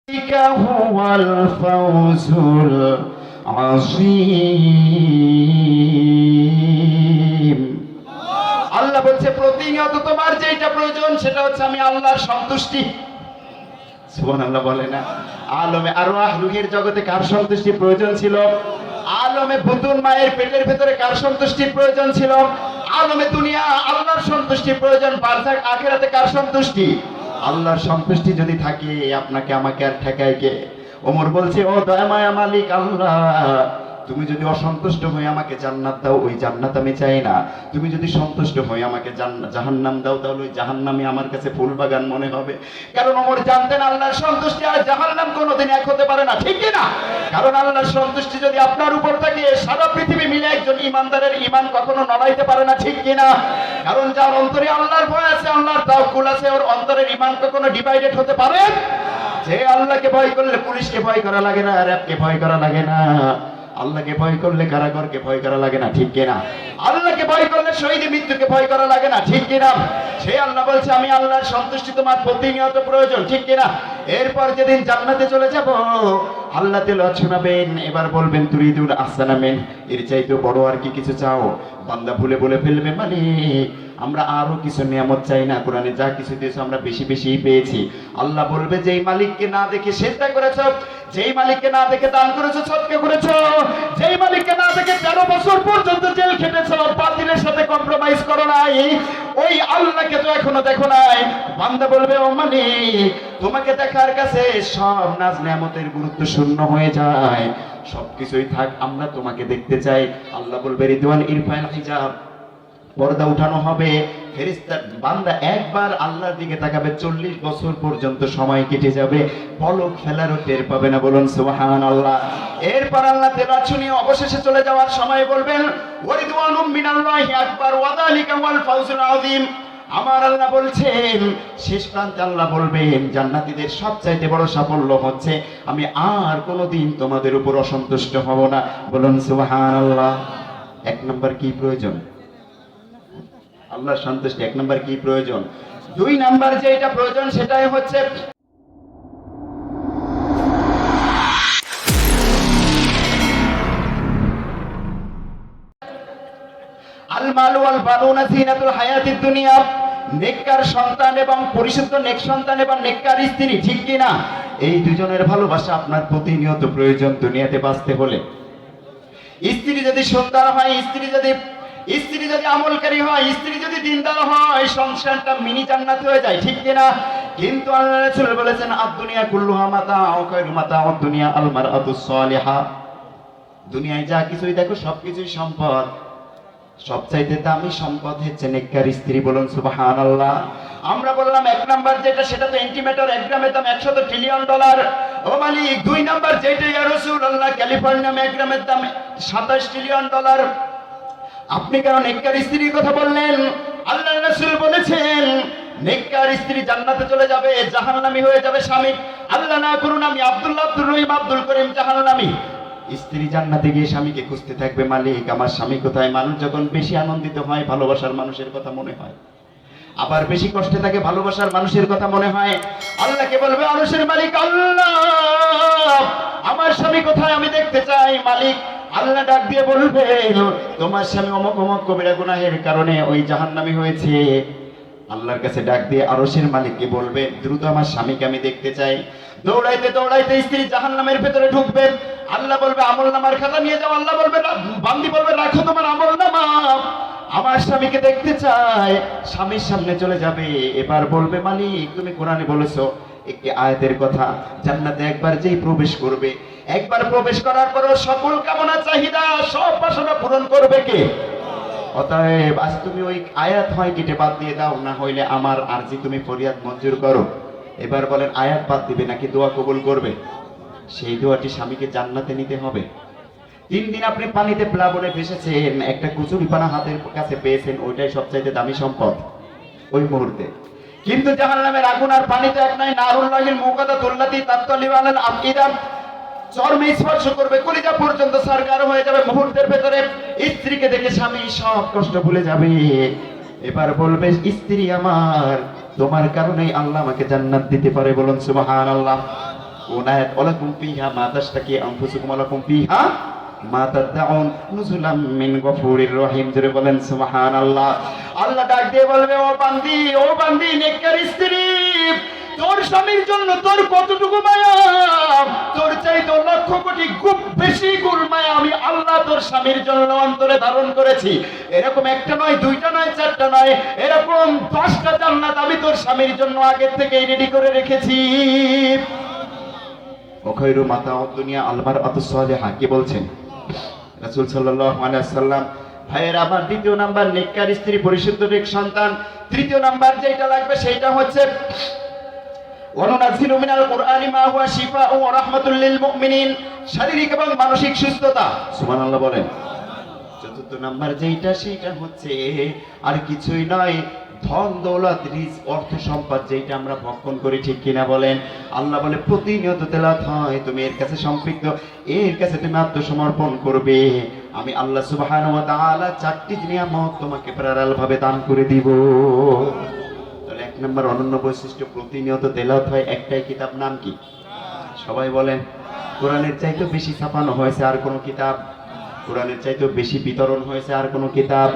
হুয়াল ফাউজুল আযীম। আল্লাহ বলছে প্রতিনিয়ত তোমার যেটা প্রয়োজন সেটা হচ্ছে আমি আল্লাহর সন্তুষ্টি। সুবহানাল্লাহ বলে না? আলমে আরওয়াহ রূহের জগতে কার সন্তুষ্টি প্রয়োজন ছিল? আলমে বুতুন মায়ের পেটের ভেতরে কার সন্তুষ্টির প্রয়োজন ছিল? আলমে দুনিয়া আল্লাহর সন্তুষ্টির প্রয়োজন। বারজাখ আখিরাতে কার সন্তুষ্টি? আল্লাহর সন্তুষ্টি যদি থাকে আপনাকে আমাকে আর ঠেকায় কে? ওমর বলছে ও দয়াময় মালিক আল্লাহ, তুমি যদি অসন্তুষ্ট হয়ে আমাকে জান্নাত দাও ওই জান্নাত আমি চাই না, তুমি যদি সন্তুষ্ট হয়ে আমাকে জাহান্নাম দাও তাহলে ওই জাহান্নামই আমার কাছে ফুলবাগান মনে হবে। কারণ ওমর জানতেন আল্লাহর সন্তুষ্টি আর জাহান্নাম কোনোদিন এক হতে পারে না, ঠিক কি না? কারণ আল্লাহর সন্তুষ্টি যদি আপনার উপর থাকে সারা পৃথিবী মিলে একজন ইমানদারের ইমান কখনো নড়াইতে পারে না, ঠিক কি না? কারণ যার অন্তরে আল্লাহর ভয় আছে, আল্লাহর তাওয়াক্কুল আছে, ওর অন্তরের ইমান কখনো ডিভাইডেড হতে পারে। যে আল্লাহকে ভয় করলে পুলিশকে ভয় করা লাগে না, র‍্যাবকে ভয় করা লাগে না, আল্লাহকে ভয় করলে কারাগারকে ভয় করা লাগে না, ঠিক কিনা? আল্লাহকে ভয় করলে শহীদ মৃত্যুকে ভয় করা লাগে না, ঠিক কিনা? সেই আল্লাহ বলছে আমি আল্লাহর সন্তুষ্টি তোমার প্রতিনিয়ত প্রয়োজন, ঠিক কিনা? এরপর যেদিন জান্নাতে চলে যাব আল্লাহ তেলাওয়াত শোনাবেন, এবার বলবেন তুরিদুল আহসানামিন, এর চাইতে বড় আর কি কিছু চাও? বান্দা ভুলে বলে ফেলবে মালিক আমরা আরো কিছু নিয়ামত চাই না, কোরআনে যা কিছু দিয়েছো আমরা বেশি বেশিই পেয়েছি। আল্লাহ বলবে যেই মালিককে না দেখে সেজদা করেছো, যেই মালিককে না দেখে দান করেছো, সদকা করেছো, যেই মালিককে না দেখে 13 বছর পর্যন্ত জেল খেটেছো, বাতিলের সাথে কম্প্রোমাইজ করো নাই, ওই আল্লাহকে তো এখনো দেখো নাই। বান্দা বলবে ও মালিক তোমাকে দেখার কাছে সব নাজ নেয়ামতের গুরুত্ব শূন্য হয়ে যায়, সবকিছুই থাক আমরা তোমাকে দেখতে চাই। আল্লাহ বলবে রিদওয়ান ইরফাল হিজাব, পর্দা উঠানো হবে। ফেরেশতা বান্দা একবার আল্লাহর দিকে তাকাবে 40 বছর পর্যন্ত সময় কেটে যাবে, পলক ফেলারও টের পাবে না, বলুন সুবহানাল্লাহ। এরপর আল্লাহ তেলাওয়াত শুনিয়ে অবশেষে চলে যাওয়ার সময় বলবেন ওয়ারিদওয়ানুম মিনাল্লাহি আকবার ওয়া যালিকা ওয়াল ফাউজুল আযীম। আমার আল্লাহ বলছেন শেষ প্রান্তে আল্লাহ বলবেন জান্নাতীদের সবচাইতে বড় সাফল্য হচ্ছে আমি আর কোনোদিন তোমাদের উপর অসন্তুষ্ট হব না, বলুন সুবহানাল্লাহ। এক নম্বর কি প্রয়োজন? আল্লাহর সন্তুষ্টি। এক নম্বর কি প্রয়োজন? 2 নাম্বার যেটা প্রয়োজন সেটাই হচ্ছে আল মাল ওয়াল বানুনা জিনাতুল হায়াতিদ দুনিয়া। নেককার সন্তান এবং পরিশুদ্ধ নেক সন্তান এবং নেককার স্ত্রী, ঠিক কি না? এই দুজনের ভালোবাসা আপনার প্রতিনিয়ত প্রয়োজন দুনিয়াতে বাঁচতে হলে। স্ত্রী যদি সুন্দর হয়, স্ত্রী যদি আমলকারী হয়, স্ত্রী যদি দিনদার হয়, সংসারটা মিনি জান্নাত হয়ে যায়, ঠিক কিনা? কিন্তু আল্লাহ রাসূল বলেছেন আদ-দুনিয়া কুল্লুহা মাতাউ খায়রু মাতাউদ দুনিয়া আল মারআতুস সালিহা। দুনিয়ায় যা কিছুই দেখো সবকিছুই সম্পদ, সবচাইতে দামি সম্পদ হচ্ছে নেককার স্ত্রী, বলুন সুবহানাল্লাহ। আমরা বললাম 1 নাম্বার যেটা সেটা তো এন্টিমেটার, 1 গ্রামের দাম $100 ট্রিলিয়ন। ও মালিক 2 নাম্বার যেটা ইয়া রাসূলুল্লাহ ক্যালিফোর্নিয়া 1 গ্রামের দাম $27 ট্রিলিয়ন। আপনি কেন নেককার স্ত্রীর কথা বললেন? আল্লাহর রাসূল বলেছেন নেককার স্ত্রী জান্নাতে চলে যাবে, জাহান্নামী হয়ে যাবে স্বামী। আল্লাহ না করুন আমি আব্দুল্লাহ আব্দুর রহিম আব্দুল করিম জাহান্নামী। স্ত্রী জান্নাতে গিয়ে স্বামীকে খুঁজতে থাকবে, মালিক আমার স্বামী কোথায়? মানুষ যখন বেশি আনন্দিত হয় ভালোবাসার মানুষের কথা মনে হয়, আবার বেশি কষ্টে থাকে ভালোবাসার মানুষের কথা মনে হয়। আল্লাহকে বলবে আরশের মালিক আল্লাহ আমার স্বামী কোথায় আমি দেখতে চাই। মালিক আল্লাহ ডাক দিয়ে বলবে তোমার স্বামী অমুক অমুক কবিরা গুনাহের কারণে ওই জাহান্নামী হয়েছে। আল্লাহর কাছে ডাক দিয়ে আরশের মালিককে বলবে দ্রুত আমার স্বামীকে আমি দেখতে চাই। দৌড়াইতে দৌড়াইতে স্ত্রী জাহান্নামের ভেতরে ঢুকবে। আল্লাহ বলবে আমলনামার খাতা নিয়ে যাও। আল্লাহ বলবে বান্দি বলবে রাখো তোমার আমলনামা, আমার স্বামীকে দেখতে চায়। স্বামীর সামনে চলে যাবে, এবার বলবে মালিক তুমি কোরআনে বলেছো একটি আয়াতের কথা, জান্নাতে একবার যেই প্রবেশ করবে, একবার প্রবেশ করার পর সকল কামনা চাহিদা সব বাসনা পূরণ করবে কে? অতএব আজ তুমি ওই আয়াত হয় কেটে বাদ দিয়ে দাও, না হইলে আমার আরজি তুমি ফরিয়াদ মঞ্জুর করো। এবার বলেন আয়াত বাদ দিবে নাকি দোয়া কবুল করবে? সেই দোয়াটি স্বামীকে জান্নাতে নিতে হবে। 3 দিন আপনি পানিতে প্লাবনে ভেসেছেন, একটা কচুরিপানা হাতের কাছে পেয়েছেন, ওইটাই সবচাইতে দামি সম্পদ ওই মুহূর্তে। কিন্তু জাহান্নামের আগুন আর পানি তো এক নয়, নারুল্লাহিল মুকাদাতুল্লাতি তাত্তালিউ আলাল আফইদা, চরমে স্পর্শ করবে, কলিজা পর্যন্ত সরকার হয়ে যাবে মুহূর্তের ভেতরে। স্ত্রীকে দেখে স্বামী সব কষ্ট ভুলে যাবে। এবার বলবে স্ত্রী আমার তোমার কারণেই আল্লাহ আমাকে জান্নাত দিতে পারে, বলুন সুবহানাল্লাহ। কোন আয়াত? ওয়ালাকুম ফিহা মা তাশতাকি আনফুসুকুম ওয়ালাকুম ফিহা মা তাদউন নুজুলাম মিন গফুরির রহিম। জোরে বলেন সুবহানাল্লাহ। আল্লাহ ডাক দিয়ে বলবে, ও বান্দি নেককার স্ত্রী, তোর স্বামীর জন্য তোর কতটুকু মায়া, তোর চাইতে লক্ষ কোটি গুণ বেশি গুণ মায়া আমি আল্লাহ তোর স্বামীর জন্য অন্তরে ধারণ করেছি। এরকম একটা নয়, দুইটা নয়, চারটা নয়, এরকম 10টা জান্নাত আমি তোর স্বামীর জন্য আগের থেকেই রেডি করে রেখেছি। ওখাইরু মাতাউদ দুনিয়া আল মারআতুস সালিহা। কি বলছেন রাসূল সাল্লাল্লাহু আলাইহি ওয়াসাল্লাম? ভাইয়ের আমার, দ্বিতীয় নাম্বার নেককার স্ত্রী, পরিশুদ্ধ নেক সন্তান। তৃতীয় নাম্বার যেটা লাগবে সেটা হচ্ছে ওয়ানুনাজ্জিলু মিনাল কুরআনি মা হুয়া শিফাউ ওয়া রাহমাতুল লিল মুমিনিন, শারীরিক এবং মানসিক সুস্থতা। সুবহানাল্লাহ বলেন। চতুর্থ নাম্বার যেটা সেটা হচ্ছে আর কিছুই নয়, ধন দৌলত রিজ অর্থ সম্পদ যেটা আমরা ভক্ষণ করি, ঠিক কিনা বলেন? আল্লাহ বলে প্রতিনিয়ত তেলাওয়াত হয়, তুমি এর কাছে সম্পৃক্ত, এর কাছে তুমি আত্মসমর্পণ করবে, আমি আল্লাহ সুবহানাহু ওয়া তাআলা 4টি নিয়ামত তোমাকে প্যারালাল ভাবে দান করে দিব। তাহলে 1 নম্বর অনন্য বৈশিষ্ট্য, প্রতিনিয়ত তেলাওয়াত হয়। একটাই কিতাব, নাম কি? সবাই বলেন। কোরআনের চাইতে বেশি ছাপানো হয়েছে আর কোন কিতাব? কোরআনের চাইতে বেশি বিতরণ হয়েছে আর কোন কিতাব?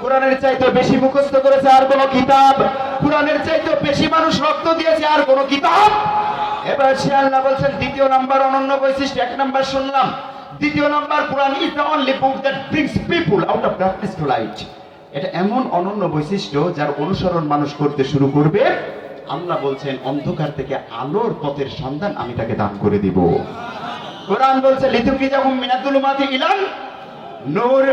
কোরআনের চাইতে বেশি মুখস্থ করেছে আর কোন কিতাব? কোরআনের চাইতে বেশি মানুষ রক্ত দিয়েছে আর কোন কিতাব? এবার সে আল্লাহ বলছেন দ্বিতীয় নাম্বার অনন্য বৈশিষ্ট্য। 1 নাম্বার শুনলাম, দ্বিতীয় number, Quran is the only book that brings people out of darkness to light. এটা এমন অনন্য বৈশিষ্ট্য যার অনুসরণ মানুষ করতে শুরু করবে, আল্লাহ বলছেন অন্ধকার থেকে আলোর পথের সন্ধান আমি তাকে দান করে দিব। কোরআন বলছে লিতুখরিজাহুম মিনাজ-জুলুমাতি ইলান নূর,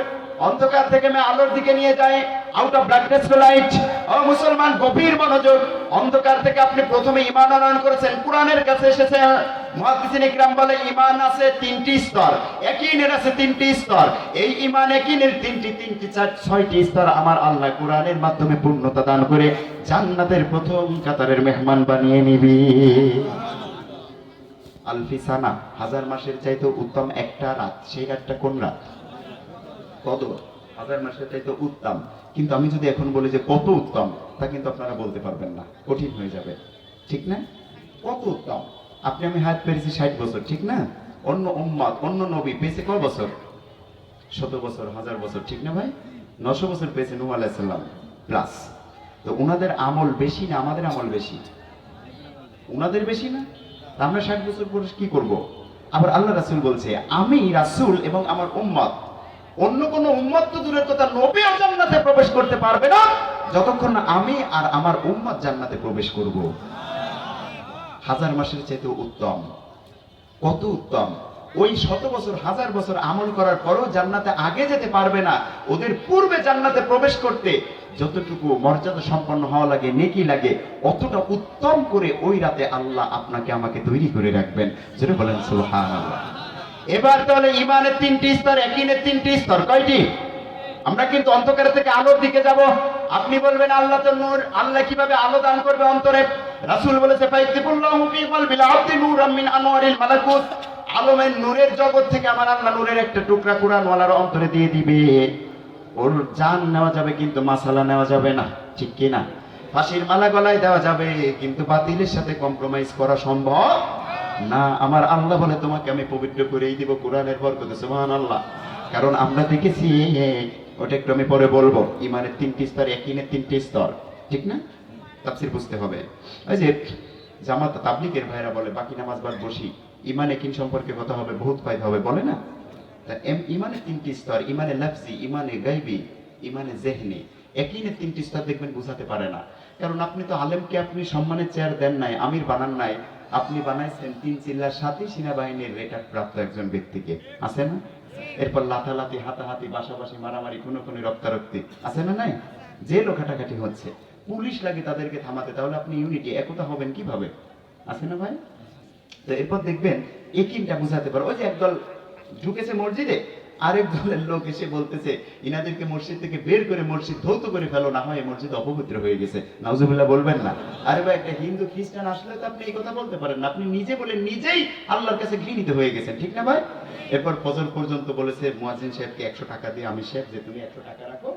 অন্ধকার থেকে আমি আলোর দিকে নিয়ে যাই, out of darkness to light. ও মুসলমান, গভীর মনোযোগ। অন্ধকার থেকে আপনি প্রথমে ঈমান আনয়ন করেছেন, কোরআনের কাছে এসেছেন। মুহাদ্দিসিন ইকরাম বলে ঈমান আছে 3টি স্তর, ইয়াকিনের আছে 3টি স্তর। এই ঈমান ইয়াকিনের 3টি 6টি স্তর আমার আল্লাহ কোরআনের মাধ্যমে পূর্ণতা দান করে জান্নাতের প্রথম কাতারের মেহমান বানিয়ে নিবি। আলফিসানা, 1000 মাসের চাইতে উত্তম একটা রাত। সেই রাতটা কোন রাত? কদর। 1000 মাসের চাইতে উত্তম। কিন্তু আমি যদি এখন বলি যে কত উত্তম, তা কিন্তু আপনারা বলতে পারবেন না, কঠিন হয়ে যাবে, ঠিক না? কত উত্তম? আপনি আমি হায়াত পেয়েছি 60 বছর, ঠিক না? অন্য উম্মত, অন্য নবী পেয়েছে কয় বছর? 100 বছর, 1000 বছর, ঠিক না ভাই? 900 বছর পেয়েছে নূহ আলাইহিস সালাম প্লাস। তো উনাদের আমল বেশি না আমাদের আমল বেশি? উনাদের বেশি না? আমরা 60 বছর পরে কি করব? আবার আল্লাহ রাসূল বলছে আমি রাসূল এবং আমার উম্মত, অন্য কোন উম্মত তো দূরের কথা, নবীও জান্নাতে প্রবেশ করতে পারবে না যতক্ষণ না আমি আর আমার উম্মত জান্নাতে প্রবেশ করব। 1000 মাসের চাইতে উত্তম। কত উত্তম? ওই 100 বছর 1000 বছর আমল করার পরও জান্নাতে আগে যেতে পারবে না, ওদের পূর্বে জান্নাতে প্রবেশ করতে যতটুকু মর্যাদা সম্পন্ন হওয়া লাগে, নেকি লাগে, অতটা উত্তম করে ওই রাতে আল্লাহ আপনাকে আমাকে তৈরি করে রাখবেন। যেটা বলেন সুবহানাল্লাহ। এবার তাহলে ঈমানের 3টি স্তর, ইয়াকিনের 3টি স্তর। কয়টি? আমরা কিন্তু অন্ধকার থেকে আলোর দিকে যাব। আপনি বলবেন আল্লাহ তো নূর, আল্লাহ কিভাবে আলো দান করবে অন্তরে? রাসূল বলেছে ফাইতিবুল্লাহু ফি কলবিল আবদি নূরাম মিন আনওয়ারিল মালাকুত, আলমের নূরের জগৎ থেকে আমার আল্লাহ নূরের একটা টুকরা কুরআনওয়ালার অন্তরে দিয়ে দিবে। ওর জান নেওয়া যাবে কিন্তু মাসালা নেওয়া যাবে না, ঠিক কি না? ফাঁসির মালা গলায় দেওয়া যাবে কিন্তু বাতিলের সাথে কম্প্রোমাইজ করা সম্ভব না। আমার আল্লাহ বলে তোমাকে আমি পবিত্র করেই দিব কোরআনের বরকতে। সুবহানাল্লাহ। কারণ আমরা দেখেছি, ওটা একটু আমি পরে বলবো, ঈমানের 3টি স্তর, ইয়াকিনের 3টি স্তর, ঠিক না? তাফসীর বুঝতে হবে। ওই যে জামাত তাবলীগের ভাইরা বলে বাকি নামাজ বাদ বসি, ঈমান ইয়াকিন সম্পর্কে কথা হবে, বহুত ফায়দা হবে, বলে না? ঈমানের 3টি স্তর, ঈমানে লাফজি, ঈমানে গায়বি, ঈমানে যিহনি। ইয়াকিনের 3টি স্তর দেখবেন বুঝাতে পারে না, কারণ আপনি তো আলেমকে আপনি সম্মানের চেয়ার দেন নাই, আমির বানান নাই, আপনি বানাইছেন 3 চিল্লার সাথে সেনাবাহিনীর রেটার্ড প্রাপ্ত একজন ব্যক্তিকে, আছে না? এরপর লাথালাতি, হাতাহাতি, বাসাবাসি, মারামারি, খুনোখুনি, রক্তারক্তি, আছে না? নাই? জেল ও কাটাকাটি হচ্ছে, পুলিশ লাগে তাদেরকে থামাতে, তাহলে আপনি ইউনিটি, একতা হবেন কিভাবে? আছে না ভাই? তো এরপর দেখবেন ইয়াকিনটা বুঝাতে পারে। ওই যে একদল ঢুকেছে মসজিদে, আরেক দলের লোক এসে বলতেছে ইনাদেরকে মসজিদ থেকে বের করে মসজিদ ধৌত করে ফেলো, না হয় মসজিদ অপবিত্র হয়ে গেছে। নাউজুবিল্লাহ বলবেন না? আরে ভাই, একটা হিন্দু খ্রিস্টান আসলে তো আপনি এই কথা বলতে পারেন না, আপনি নিজে বলে নিজেই আল্লাহর কাছে ঘৃণিত হয়ে গেছেন, ঠিক না ভাই? এরপর ফজর পর্যন্ত বলেছে মুয়াজ্জিন সাহেবকে 100 টাকা দিয়ে, আমি সাহেব যে তুমি 100 টাকা রাখো,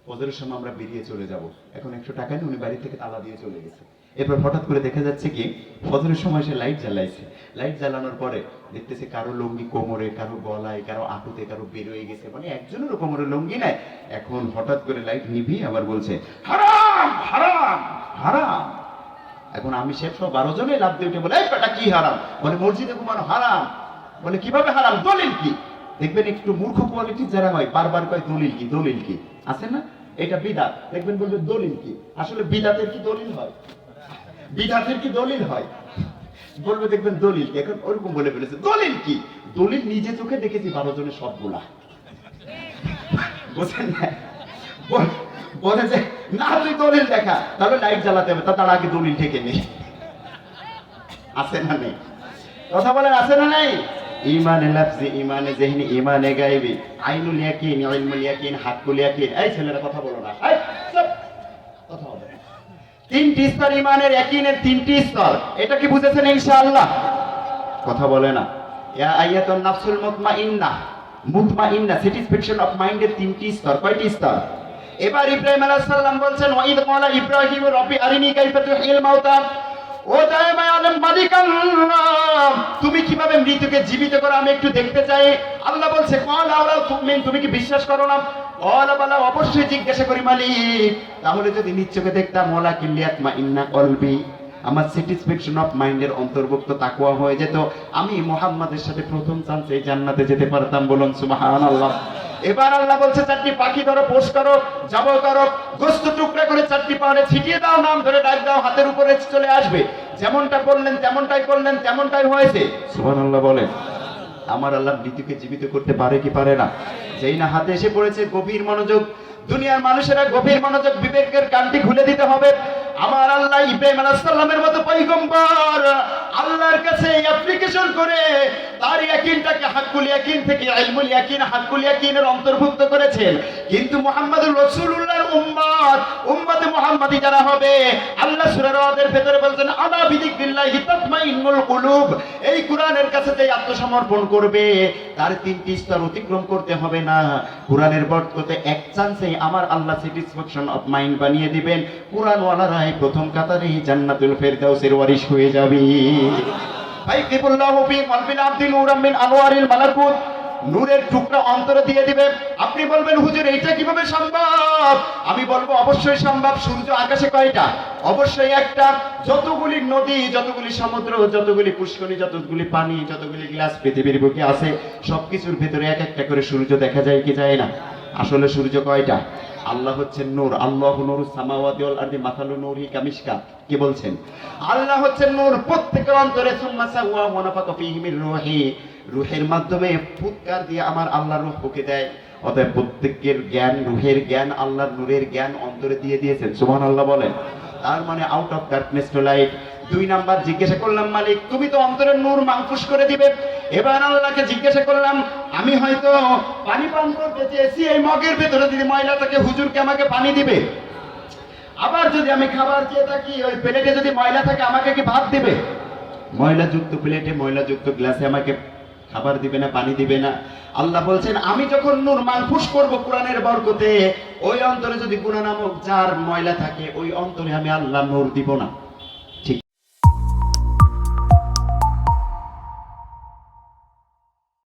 ফজরের সময় আমরা বেরিয়ে চলে যাব। এখন 100 টাকা নিয়ে উনি বাড়ি থেকে তালা দিয়ে চলে গেছে। এরপর হঠাৎ করে দেখা যাচ্ছে কি ফজরের সময় সে লাইট জ্বালাইছে, লাইট জ্বালানোর পরে দেখতেছে কারো লুঙ্গি কোমরে, কারো গলায়, কারো আঁটুতে, কারো বের হয়ে গেছে, মানে একজনেরও কোমরে লুঙ্গি নাই। এখন হঠাৎ করে লাইট নিভিয়ে আবার বলছে হারাম হারাম হারাম। এখন আমি সে 12 জনে লাভ দিয়ে উঠে বলে এই বেটা কি হারাম? বলে মসজিদে ঘুমানো হারাম। বলে কিভাবে হারাম? দলিল কি? দেখবেন একটু মূর্খ কোয়ালিটির যারা হয় বারবার কয় দলিল কি দলিল কি, আছে না? এটা বিদাত, দেখবেন বলবে দলিল কি। আসলে বিদাতের কি দলিল হয়? বিদাতের কি দলিল হয়? বলবে দেখবেন দলিল কি। এখন ওরকম বলে ফেলেছে দলিল কি। দলিল নিজে চোখে দেখেছি 12 জনের সবগুলা, বুঝছেন না? বলে যে না তুই দলিল দেখা, তাহলে লাইট জ্বালাতে হবে, তার আগে দলিল থেকে নেই। আছে না নেই? কথা বলেন আছে না নেই? ইমানে লাফজি, ইমানে যেহনি, ইমানে গায়বি, আইনুল ইয়াকিন, ইলমুল ইয়াকিন, হাক্কুল ইয়াকিন। এই ছেলেরা কথা বলো না, এই চুপ, কথা হবে না। 3টি স্তর ইমানের, ইয়াকিনের 3টি স্তর। এটা কি বুঝেছেন ইনশাআল্লাহ? কথা বলে না। ইয়া আইয়াতুন নাফসুল মুতমাইন্নাহ, মুতমাইন্নাহ স্যাটিসফ্যাকশন অফ মাইন্ডের 3টি স্তর। কয়টি স্তর? এবার ইব্রাহিম আলাইহিস সালাম বলছেন ওয়াইদ ক্বালা ইব্রাহিম রব্বি আরিনি কাইফা তুহিল মাউতা, ও দয়াময় আলম মালিক আল্লাহ, তুমি কিভাবে মৃতকে জীবিত করো আমি একটু দেখতে চাই। আল্লাহ বলছে ক্বালা ওয়া তুমিন, তুমি কি বিশ্বাস করো না? ক্বালা বালা, অবশ্যই জিজ্ঞাসা করি মালিক। তাহলে যদি নিশ্চয়ই দেখতাম ওয়ালাকিন লিয়াতমাইন্না কলবি, আমার স্যাটিসফ্যাকশন অফ মাইন্ডের অন্তর্ভুক্ত তাকওয়া হয়ে যেত, আমি মুহাম্মাদের সাথে প্রথম চান্সে জান্নাতে যেতে পারতাম। বলুন সুবহানাল্লাহ। এবার আল্লাহ বলছে 4টি পাখি ধরো, পোষ করো, জব করো, গোশত টুকরা করে 4টি পাহাড়ে ছিটিয়ে দাও, নাম ধরে ডাক দাও, হাতের উপরে চলে আসবে। যেমনটা বললেন তেমনটাই করলেন, তেমনটাই হয়েছে। সুবহানাল্লাহ বলেন। আমার আল্লাহ মৃত্যুকে জীবিত করতে পারে কি পারে না? যেই না হাতে এসে পড়েছে, গভীর মনোযোগ, দুনিয়ার মানুষেরা গভীর মনোযোগ, বিবেকের কানটি খুলে দিতে হবে। আমার আল্লাহ ইব্রাহিম আলাইহিস সালামের মতো পয়গম্বর আল্লাহর কাছে অ্যাপ্লিকেশন করে তার ইয়াকিনটাকে হাক্কুল ইয়াকিন থেকে ইলমুল ইয়াকিন, হাক্কুল ইয়াকিনের অন্তর্ভুক্ত করেছেন। কিন্তু মুহাম্মদুর রাসূলুল্লাহর উম্মতে মুহাম্মাদি যারা হবে, আল্লাহ সূরা রাদের ভেতরে বলছেন আলা বিযিকরিল্লাহি তাতমাইন্নুল কুলুব, এই কোরআনের কাছে যে আত্মসমর্পণ করবে তার 3টি স্তর অতিক্রম করতে হবে না। কোরআনের বরকতে এক চান্সে আমার আল্লাহ স্যাটিসফ্যাকশন অফ মাইন্ড বানিয়ে দিবেন। কোরআন ওয়ালারাই প্রথম কাতারেই জান্নাতুল ফেরদাউসের ওয়ারিশ হয়ে যাবে। ফাইকিবুল্লাহু ফি কলবিল আবদি নূরাম মিন আনওয়ারিল মালাকুত, নূরের টুকরা অন্তরে দিয়ে দিবে। আপনি বলবেন হুজুর এইটা কিভাবে সম্ভব? আমি বলবো অবশ্যই সম্ভব। সূর্য আকাশে কয়টা? অবশ্যই একটা। যতগুলি নদী, যতগুলি সমুদ্র, যতগুলি পুষ্করী, যতগুলি পানি, যতগুলি গ্লাস পৃথিবীর বুকে আছে, সবকিছুর ভিতরে এক একটা করে সূর্য দেখা যায় কি যায় না? আসলে সূর্য কয়টা? আল্লাহ হচ্ছেন নূর। আল্লাহু নূরুস সামাওয়াতি ওয়াল আরদি মাসালু নূরিহি কামিশকাত। কি বলছেন? আল্লাহ হচ্ছেন নূর, প্রত্যেকের অন্তরে। সুম্মা সাওয়া ওয়া নাফাকা ফীহি মির রূহি, রূহের মাধ্যমে ফুৎকার দিয়ে আমার আল্লাহ রূহ ফুঁকে দেয়। অতএব প্রত্যেকের জ্ঞান, রূহের জ্ঞান, আল্লাহর নূরের জ্ঞান অন্তরে দিয়ে দিয়েছেন। সুবহানাল্লাহ বলেন। তার মানে out of darkness to light. 2 number জিজ্ঞাসা করলাম মালিক তুমি তো অন্তরের নূর মাহফুজ করে দিবে। এবার আল্লাহকে জিজ্ঞাসা করলাম আমি হয়তো পানি পান করতে চেয়েছি, এই মগের ভেতরে যদি ময়লা থাকে হুজুরকে আমাকে পানি দিবে? আবার যদি আমি খাবার চেয়ে থাকি, ওই প্লেটে যদি ময়লা থাকে আমাকে কি ভাত দিবে? ময়লাযুক্ত প্লেটে, ময়লাযুক্ত গ্লাসে আমাকে খাবার দিবে না, পানি দিবে না। আল্লাহ বলছেন আমি যখন নূর মাহফুজ করব কোরআনের বরকতে, ওই অন্তরে যদি গুনাহ নামক যার ময়লা থাকে, ওই অন্তরে আমি আল্লাহ নূর দিব না।